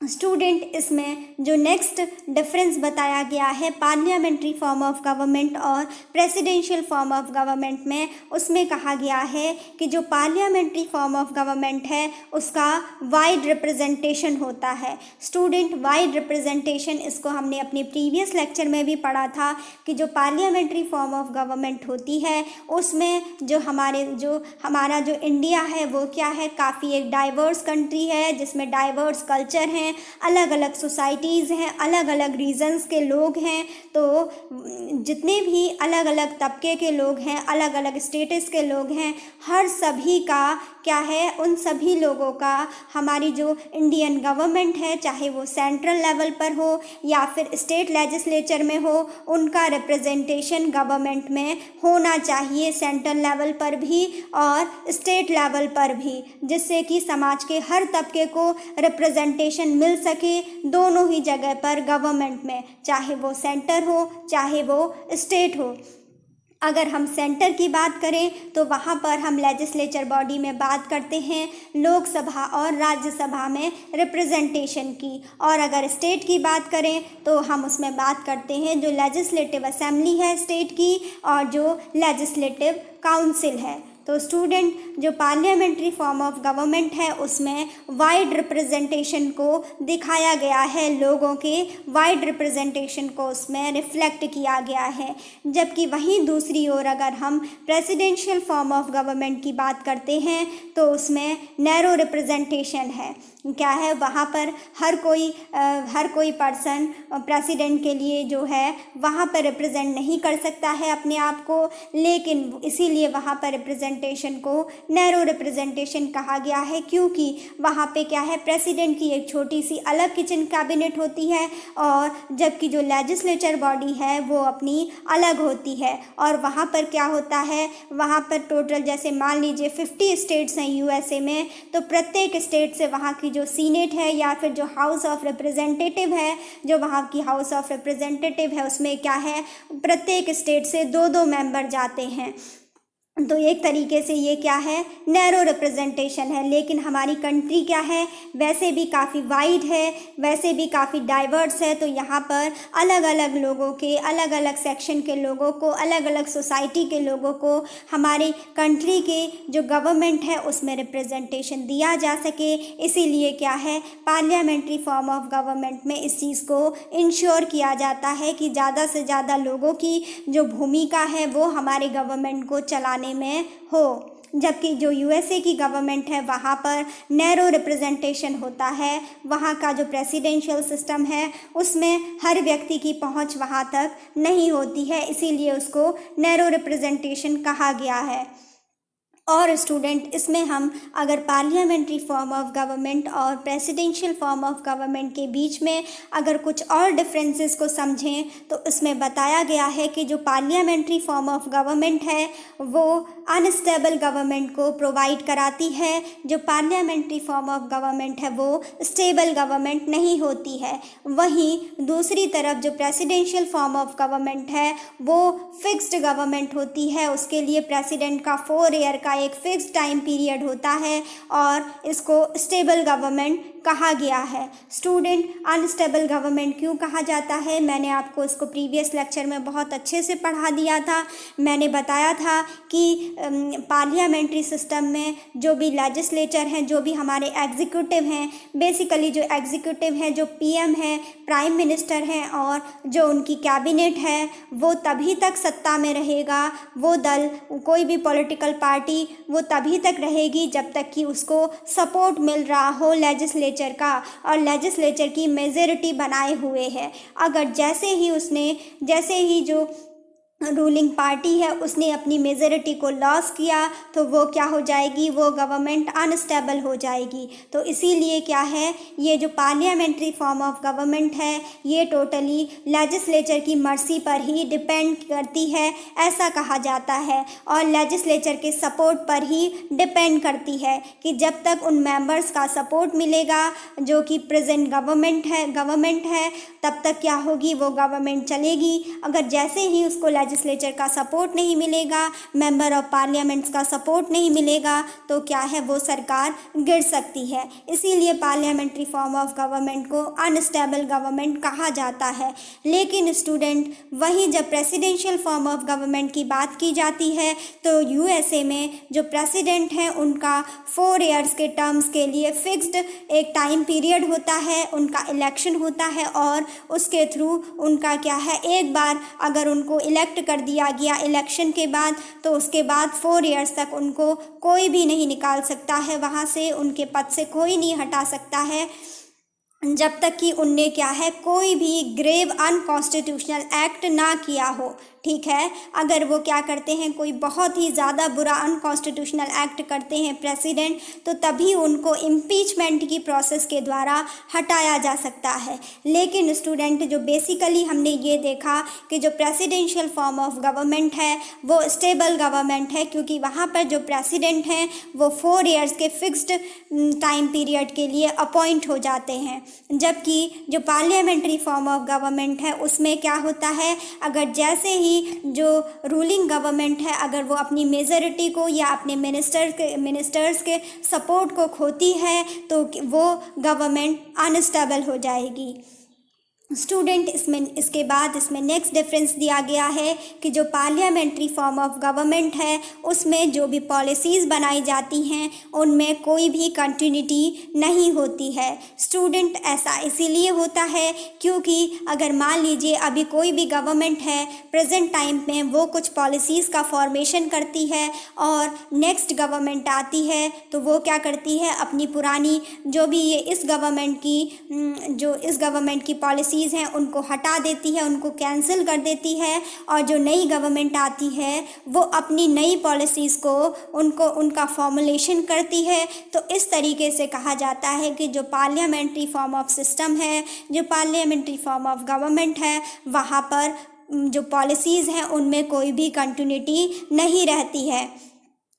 स्टूडेंट, इसमें जो नेक्स्ट डिफरेंस बताया गया है पार्लियामेंट्री फॉर्म ऑफ गवर्नमेंट और प्रेसिडेंशियल फॉर्म ऑफ गवर्नमेंट में, उसमें कहा गया है कि जो पार्लियामेंट्री फॉर्म ऑफ गवर्नमेंट है उसका वाइड रिप्रेजेंटेशन होता है। स्टूडेंट, वाइड रिप्रेजेंटेशन, इसको हमने अपने प्रीवियस लेक्चर में भी पढ़ा था कि जो पार्लियामेंट्री फॉर्म ऑफ गवर्नमेंट होती है उसमें जो हमारा जो इंडिया है वो क्या है, काफ़ी एक डाइवर्स कंट्री है जिसमें डाइवर्स कल्चर हैं, अलग अलग सोसाइटीज़ हैं, अलग अलग रीजन्स के लोग हैं। तो जितने भी अलग अलग तबके के लोग हैं, अलग अलग स्टेटस के लोग हैं, हर सभी का क्या है, उन सभी लोगों का हमारी जो इंडियन गवर्नमेंट है, चाहे वो सेंट्रल लेवल पर हो या फिर स्टेट लेजिस्लेचर में हो, उनका रिप्रेजेंटेशन गवर्नमेंट में होना चाहिए, सेंट्रल लेवल पर भी और स्टेट लेवल पर भी, जिससे कि समाज के हर तबके को रिप्रेजेंटेशन मिल सके दोनों ही जगह पर गवर्नमेंट में, चाहे वो सेंटर हो चाहे वो स्टेट हो। अगर हम सेंटर की बात करें तो वहाँ पर हम लेजिस्लेचर बॉडी में बात करते हैं लोकसभा और राज्यसभा में रिप्रेजेंटेशन की, और अगर स्टेट की बात करें तो हम उसमें बात करते हैं जो लेजिस्लेटिव असेंबली है स्टेट की और जो लेजिस्लेटिव काउंसिल है। तो स्टूडेंट, जो पार्लियामेंट्री फॉर्म ऑफ गवर्नमेंट है उसमें वाइड रिप्रेजेंटेशन को दिखाया गया है, लोगों के वाइड रिप्रेजेंटेशन को उसमें रिफ्लेक्ट किया गया है। जबकि वहीं दूसरी ओर अगर हम प्रेसिडेंशियल फॉर्म ऑफ गवर्नमेंट की बात करते हैं तो उसमें नैरो रिप्रेजेंटेशन है। क्या है, वहाँ पर हर कोई पर्सन प्रेसिडेंट के लिए जो है वहाँ पर रिप्रेजेंट नहीं कर सकता है अपने आप को, लेकिन इसीलिए वहाँ पर रिप्रेजेंटेशन को नैरो रिप्रेजेंटेशन कहा गया है, क्योंकि वहाँ पे क्या है, प्रेसिडेंट की एक छोटी सी अलग किचन कैबिनेट होती है और जबकि जो लेजिस्लेचर बॉडी है वो अपनी अलग होती है। और वहाँ पर क्या होता है, वहाँ पर टोटल जैसे मान लीजिए 50 स्टेट्स हैं यूएसए में, तो प्रत्येक स्टेट से वहाँ की जो सीनेट है या फिर जो हाउस ऑफ रिप्रेजेंटेटिव है, जो वहाँ की हाउस ऑफ रिप्रेजेंटेटिव है उसमें क्या है, प्रत्येक स्टेट से 2-2 मेंबर जाते हैं। तो एक तरीके से ये क्या है, नैरो रिप्रेजेंटेशन है। लेकिन हमारी कंट्री क्या है, वैसे भी काफ़ी वाइड है, वैसे भी काफ़ी डाइवर्स है, तो यहाँ पर अलग अलग लोगों के, अलग अलग सेक्शन के लोगों को, अलग अलग सोसाइटी के लोगों को हमारी कंट्री के जो गवर्नमेंट है उसमें रिप्रेजेंटेशन दिया जा सके। इसीलिए क्या है, पार्लियामेंट्री फॉर्म ऑफ गवर्नमेंट में इस चीज़ को इंश्योर किया जाता है कि ज़्यादा से ज़्यादा लोगों की जो भूमिका है वो हमारे गवर्नमेंट को चलाने में हो। जबकि जो यूएसए की गवर्नमेंट है वहाँ पर नैरो रिप्रेजेंटेशन होता है, वहाँ का जो प्रेसिडेंशियल सिस्टम है उसमें हर व्यक्ति की पहुँच वहाँ तक नहीं होती है, इसीलिए उसको नैरो रिप्रेजेंटेशन कहा गया है। और स्टूडेंट, इसमें हम अगर पार्लियामेंट्री फॉर्म ऑफ गवर्नमेंट और प्रेसिडेंशियल फॉर्म ऑफ गवर्नमेंट के बीच में अगर कुछ और डिफरेंसेस को समझें तो इसमें बताया गया है कि जो पार्लियामेंट्री फॉर्म ऑफ गवर्नमेंट है वो अनस्टेबल गवर्नमेंट को प्रोवाइड कराती है, जो पार्लियामेंट्री फॉर्म ऑफ गवर्नमेंट है वो स्टेबल गवर्नमेंट नहीं होती है। वहीं दूसरी तरफ जो प्रेसिडेंशियल फॉर्म ऑफ गवर्नमेंट है वो फिक्स्ड गवर्नमेंट होती है, उसके लिए प्रेसिडेंट का 4 ईयर का एक फिक्स टाइम पीरियड होता है और इसको स्टेबल गवर्नमेंट कहा गया है। स्टूडेंट, अनस्टेबल गवर्नमेंट क्यों कहा जाता है, मैंने आपको इसको प्रीवियस लेक्चर में बहुत अच्छे से पढ़ा दिया था। मैंने बताया था कि पार्लियामेंट्री सिस्टम में जो भी लेजिस्लेचर हैं, जो भी हमारे एग्जीक्यूटिव हैं, बेसिकली जो एग्जीक्यूटिव हैं, जो पीएम है, प्राइम मिनिस्टर हैं और जो उनकी कैबिनेट है, वो तभी तक सत्ता में रहेगा, वो दल, कोई भी पॉलिटिकल पार्टी वो तभी तक रहेगी जब तक कि उसको सपोर्ट मिल रहा हो लेजिस्लेचर लेजिस्लेचर का और लेजिस्लेचर की मेजॉरिटी बनाए हुए है। अगर जैसे ही जो रूलिंग पार्टी है उसने अपनी मेजॉरिटी को लॉस किया तो वो क्या हो जाएगी, वो गवर्नमेंट अनस्टेबल हो जाएगी। तो इसीलिए क्या है, ये जो पार्लियामेंट्री फॉर्म ऑफ गवर्नमेंट है ये टोटली लेजिस्लेचर की मर्जी पर ही डिपेंड करती है, ऐसा कहा जाता है, और लेजिस्लेचर के सपोर्ट पर ही डिपेंड करती है कि जब तक उन मेंबर्स का सपोर्ट मिलेगा जो कि प्रेजेंट गवर्नमेंट है तब तक क्या होगी, वो गवर्नमेंट चलेगी। अगर जैसे ही उसको लेजिस्लेचर का सपोर्ट नहीं मिलेगा, मेंबर ऑफ पार्लियामेंट्स का सपोर्ट नहीं मिलेगा, तो क्या है, वो सरकार गिर सकती है। इसीलिए पार्लियामेंट्री फॉर्म ऑफ गवर्नमेंट को अनस्टेबल गवर्नमेंट कहा जाता है। लेकिन स्टूडेंट, वहीं जब प्रेसिडेंशियल फॉर्म ऑफ गवर्नमेंट की बात की जाती है तो यूएसए में जो प्रेसिडेंट हैं उनका 4 ईयर्स के टर्म्स के लिए फिक्स्ड एक टाइम पीरियड होता है, उनका इलेक्शन होता है और उसके थ्रू उनका क्या है, एक बार अगर उनको इलेक्ट कर दिया गया इलेक्शन के बाद तो उसके बाद 4 ईयर्स तक उनको कोई भी नहीं निकाल सकता है, वहाँ से उनके पद से कोई नहीं हटा सकता है जब तक कि उनने क्या है, कोई भी ग्रेव अनकॉन्स्टिट्यूशनल एक्ट ना किया हो। ठीक है, अगर वो क्या करते हैं, कोई बहुत ही ज़्यादा बुरा अनकॉन्स्टिट्यूशनल एक्ट करते हैं प्रेसिडेंट, तो तभी उनको इम्पीचमेंट की प्रोसेस के द्वारा हटाया जा सकता है। लेकिन स्टूडेंट, जो बेसिकली हमने ये देखा कि जो प्रेसिडेंशियल फॉर्म ऑफ गवर्नमेंट है वो स्टेबल गवर्नमेंट है, क्योंकि वहाँ पर जो प्रेसिडेंट हैं वो 4 ईयर्स के फिक्स्ड टाइम पीरियड के लिए अपॉइंट हो जाते हैं। जबकि जो पार्लियामेंट्री फॉर्म ऑफ गवर्नमेंट है उसमें क्या होता है, अगर जैसे ही जो रूलिंग गवर्नमेंट है अगर वो अपनी मेजॉरिटी को या अपने मिनिस्टर्स के सपोर्ट को खोती है तो वो गवर्नमेंट अनस्टेबल हो जाएगी। स्टूडेंट, इसके बाद इसमें नेक्स्ट डिफरेंस दिया गया है कि जो पार्लियामेंट्री फॉर्म ऑफ गवर्नमेंट है उसमें जो भी पॉलिसीज़ बनाई जाती हैं उनमें कोई भी कंटिन्यूटी नहीं होती है। स्टूडेंट, ऐसा इसीलिए होता है क्योंकि अगर मान लीजिए अभी कोई भी गवर्नमेंट है प्रेजेंट टाइम में वो कुछ पॉलिसीज़ का फॉर्मेशन करती है और नेक्स्ट गवर्नमेंट आती है तो वो क्या करती है, अपनी पुरानी जो भी ये इस गवर्नमेंट की पॉलिसीज़ हैं उनको हटा देती है, उनको कैंसिल कर देती है, और जो नई गवर्नमेंट आती है वो अपनी नई पॉलिसीज़ को उनका फॉर्मुलेशन करती है। तो इस तरीके से कहा जाता है कि जो पार्लियामेंट्री फॉर्म ऑफ सिस्टम है, जो पार्लियामेंट्री फॉर्म ऑफ गवर्नमेंट है, वहाँ पर जो पॉलिसीज़ हैं उनमें कोई भी कंटिन्यूटी नहीं रहती है।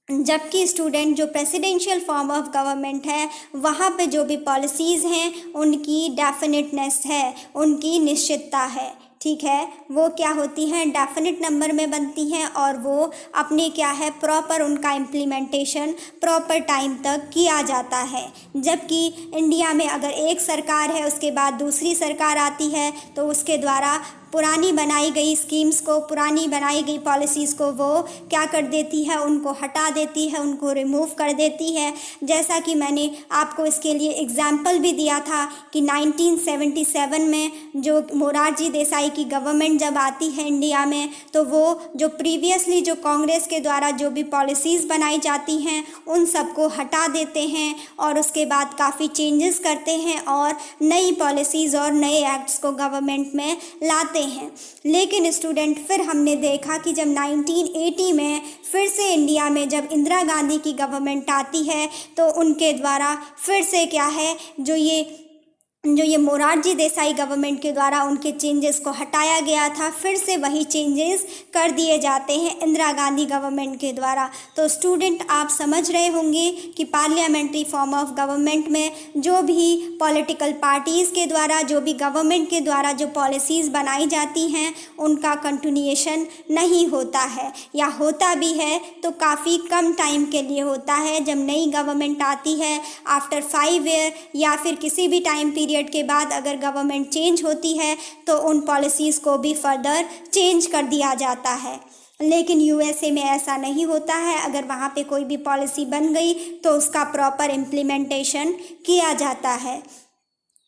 जबकि स्टूडेंट, जो प्रेसिडेंशियल फॉर्म ऑफ गवर्नमेंट है वहाँ पे जो भी पॉलिसीज़ हैं उनकी डेफिनेटनेस है, उनकी निश्चितता है। ठीक है, वो क्या होती हैं, डेफिनेट नंबर में बनती हैं और वो अपने क्या है, प्रॉपर उनका इम्प्लीमेंटेशन प्रॉपर टाइम तक किया जाता है। जबकि इंडिया में अगर एक सरकार है उसके बाद दूसरी सरकार आती है तो उसके द्वारा पुरानी बनाई गई स्कीम्स को, पुरानी बनाई गई पॉलिसीज़ को वो क्या कर देती है, उनको हटा देती है, उनको रिमूव कर देती है। जैसा कि मैंने आपको इसके लिए एग्जाम्पल भी दिया था कि 1977 में जो मोरारजी देसाई की गवर्नमेंट जब आती है इंडिया में तो वो जो प्रीवियसली जो कांग्रेस के द्वारा जो भी पॉलिसीज़ बनाई जाती हैं उन सबको हटा देते हैं और उसके बाद काफ़ी चेंजेस करते हैं और नई पॉलिसीज़ और नए एक्ट्स को गवर्नमेंट में लाते हैं। लेकिन स्टूडेंट, फिर हमने देखा कि जब 1980 में फिर से इंडिया में जब इंदिरा गांधी की गवर्नमेंट आती है तो उनके द्वारा फिर से क्या है, जो ये मोरारजी देसाई गवर्नमेंट के द्वारा उनके चेंजेस को हटाया गया था, फिर से वही चेंजेस कर दिए जाते हैं इंदिरा गांधी गवर्नमेंट के द्वारा। तो स्टूडेंट, आप समझ रहे होंगे कि पार्लियामेंट्री फॉर्म ऑफ गवर्नमेंट में जो भी पॉलिटिकल पार्टीज़ के द्वारा, जो भी गवर्नमेंट के द्वारा जो पॉलिसीज़ बनाई जाती हैं उनका कंटिन्यूएशन नहीं होता है, या होता भी है तो काफ़ी कम टाइम के लिए होता है। जब नई गवर्नमेंट आती है आफ्टर 5 ईयर या फिर किसी भी टाइम पीरियड के बाद अगर गवर्नमेंट चेंज होती है तो उन पॉलिसीज़ को भी फर्दर चेंज कर दिया जाता है। लेकिन यूएसए में ऐसा नहीं होता है, अगर वहाँ पे कोई भी पॉलिसी बन गई तो उसका प्रॉपर इम्प्लीमेंटेशन किया जाता है।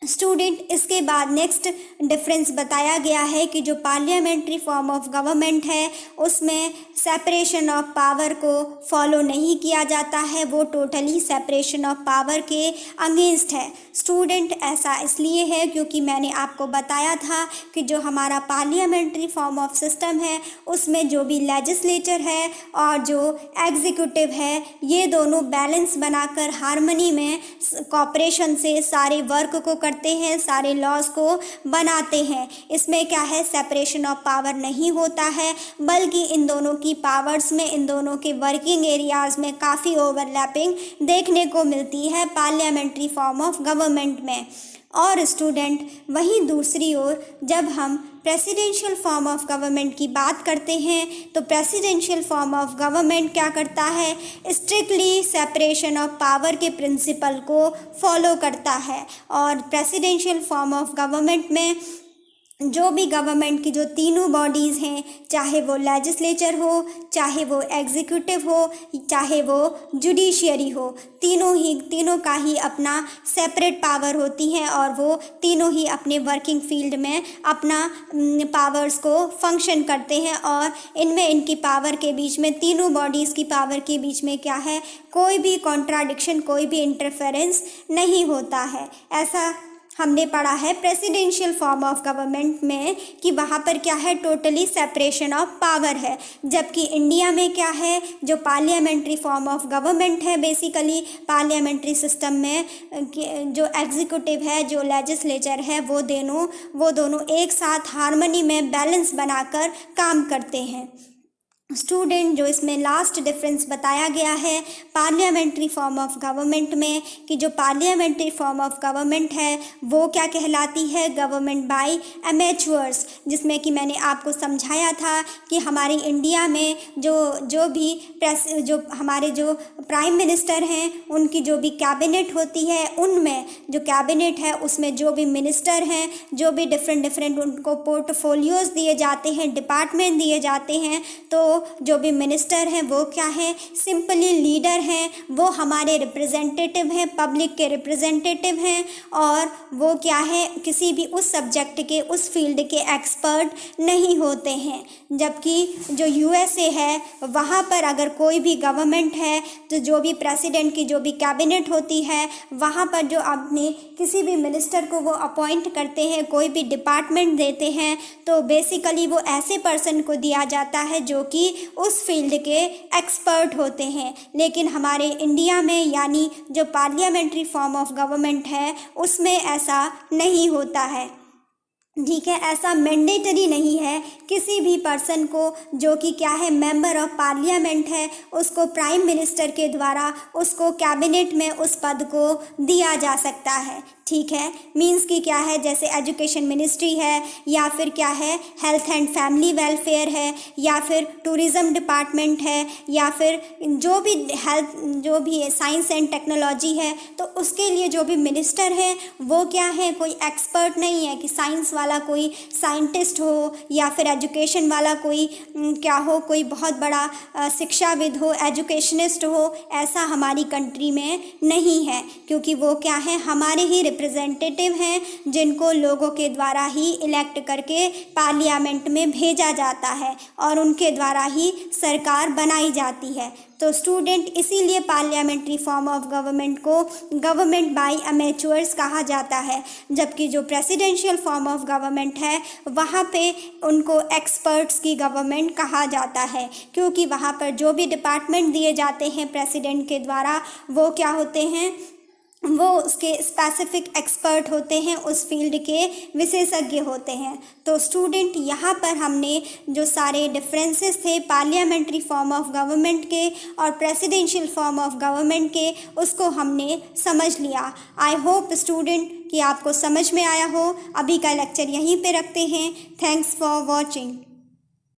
स्टूडेंट, इसके बाद नेक्स्ट डिफरेंस बताया गया है कि जो पार्लियामेंट्री फॉर्म ऑफ गवर्नमेंट है उसमें सेपरेशन ऑफ पावर को फॉलो नहीं किया जाता है, वो टोटली सेपरेशन ऑफ पावर के अगेंस्ट है। स्टूडेंट, ऐसा इसलिए है क्योंकि मैंने आपको बताया था कि जो हमारा पार्लियामेंट्री फॉर्म ऑफ सिस्टम है उसमें जो भी लेजिस्लेचर है और जो एग्जीक्यूटिव है ये दोनों बैलेंस बनाकर हार्मनी में कॉपरेशन से सारे वर्क को करते हैं, सारे लॉज को बनाते हैं। इसमें क्या है, सेपरेशन ऑफ पावर नहीं होता है, बल्कि इन दोनों की पावर्स में, इन दोनों के वर्किंग एरियाज़ में काफ़ी ओवरलैपिंग देखने को मिलती है पार्लियामेंट्री फॉर्म ऑफ गवर्नमेंट में। और स्टूडेंट, वहीं दूसरी ओर जब हम प्रेसिडेंशियल फॉर्म ऑफ गवर्नमेंट की बात करते हैं तो प्रेसिडेंशियल फॉर्म ऑफ गवर्नमेंट क्या करता है, स्ट्रिक्टली सेपरेशन ऑफ पावर के प्रिंसिपल को फॉलो करता है। और प्रेसिडेंशियल फॉर्म ऑफ गवर्नमेंट में जो भी गवर्नमेंट की जो तीनों बॉडीज़ हैं, चाहे वो लेजिस्लेचर हो, चाहे वो एग्जीक्यूटिव हो, चाहे वो जुडिशियरी हो, तीनों का ही अपना सेपरेट पावर होती है और वो तीनों ही अपने वर्किंग फील्ड में अपना पावर्स को फंक्शन करते हैं। और इनमें इनकी पावर के बीच में, तीनों बॉडीज़ की पावर के बीच में क्या है, कोई भी कॉन्ट्राडिक्शन, कोई भी इंटरफेरेंस नहीं होता है। ऐसा हमने पढ़ा है प्रेसिडेंशियल फॉर्म ऑफ गवर्नमेंट में कि वहाँ पर क्या है, टोटली सेपरेशन ऑफ पावर है। जबकि इंडिया में क्या है, जो पार्लियामेंट्री फॉर्म ऑफ गवर्नमेंट है, बेसिकली पार्लियामेंट्री सिस्टम में जो एग्जीक्यूटिव है, जो लेजिस्लेचर है, वो दोनों एक साथ हार्मनी में बैलेंस बनाकर काम करते हैं। स्टूडेंट, जो इसमें लास्ट डिफरेंस बताया गया है पार्लियामेंट्री फॉर्म ऑफ गवर्नमेंट में कि जो पार्लियामेंट्री फॉर्म ऑफ गवर्नमेंट है वो क्या कहलाती है, गवर्नमेंट बाय एमेच्योर्स, जिसमें कि मैंने आपको समझाया था कि हमारी इंडिया में जो हमारे जो प्राइम मिनिस्टर हैं उनकी जो भी कैबिनेट होती है, उनमें जो कैबिनेट है उसमें जो भी मिनिस्टर हैं, जो भी डिफरेंट उनको पोर्टफोलियोज़ दिए जाते हैं, डिपार्टमेंट दिए जाते हैं, तो जो भी मिनिस्टर हैं वो क्या है, सिंपली लीडर हैं, वो हमारे रिप्रेजेंटेटिव हैं, पब्लिक के रिप्रेजेंटेटिव हैं और वो क्या है, किसी भी उस सब्जेक्ट के, उस फील्ड के एक्सपर्ट नहीं होते हैं। जबकि जो यूएसए है वहाँ पर अगर कोई भी गवर्नमेंट है तो जो भी प्रेसिडेंट की जो भी कैबिनेट होती है वहाँ पर जो अपने किसी भी मिनिस्टर को वो अपॉइंट करते हैं, कोई भी डिपार्टमेंट देते हैं, तो बेसिकली वो ऐसे पर्सन को दिया जाता है जो कि उस फील्ड के एक्सपर्ट होते हैं। लेकिन हमारे इंडिया में यानी जो पार्लियामेंट्री फॉर्म ऑफ गवर्नमेंट है उसमें ऐसा नहीं होता है। ठीक है, ऐसा मैंडेटरी नहीं है किसी भी पर्सन को जो कि क्या है, मेंबर ऑफ पार्लियामेंट है, उसको प्राइम मिनिस्टर के द्वारा उसको कैबिनेट में उस पद को दिया जा सकता है। ठीक है, मीन्स कि क्या है, जैसे एजुकेशन मिनिस्ट्री है या फिर क्या है, हेल्थ एंड फैमिली वेलफेयर है या फिर टूरिज़्म डिपार्टमेंट है या फिर जो भी साइंस एंड टेक्नोलॉजी है, तो उसके लिए जो भी मिनिस्टर है वो क्या है, कोई एक्सपर्ट नहीं है कि साइंस वाला कोई साइंटिस्ट हो या फिर एजुकेशन वाला कोई क्या हो, कोई बहुत बड़ा शिक्षाविद हो, एजुकेशनिस्ट हो। ऐसा हमारी कंट्री में नहीं है क्योंकि वो क्या है, हमारे ही रिप्रेजेंटेटिव हैं जिनको लोगों के द्वारा ही इलेक्ट करके पार्लियामेंट में भेजा जाता है और उनके द्वारा ही सरकार बनाई जाती है। तो स्टूडेंट, इसीलिए पार्लियामेंट्री फॉर्म ऑफ गवर्नमेंट को गवर्नमेंट बाय एमेच्योर्स कहा जाता है, जबकि जो प्रेसिडेंशियल फॉर्म ऑफ गवर्नमेंट है वहाँ पे उनको एक्सपर्ट्स की गवर्नमेंट कहा जाता है, क्योंकि वहाँ पर जो भी डिपार्टमेंट दिए जाते हैं प्रेसिडेंट के द्वारा वो क्या होते हैं, वो उसके स्पेसिफिक एक्सपर्ट होते हैं, उस फील्ड के विशेषज्ञ होते हैं। तो स्टूडेंट, यहाँ पर हमने जो सारे डिफरेंसेस थे पार्लियामेंट्री फॉर्म ऑफ गवर्नमेंट के और प्रेसिडेंशियल फॉर्म ऑफ गवर्नमेंट के, उसको हमने समझ लिया। आई होप स्टूडेंट कि आपको समझ में आया हो। अभी का लेक्चर यहीं पे रखते हैं। Thanks for watching.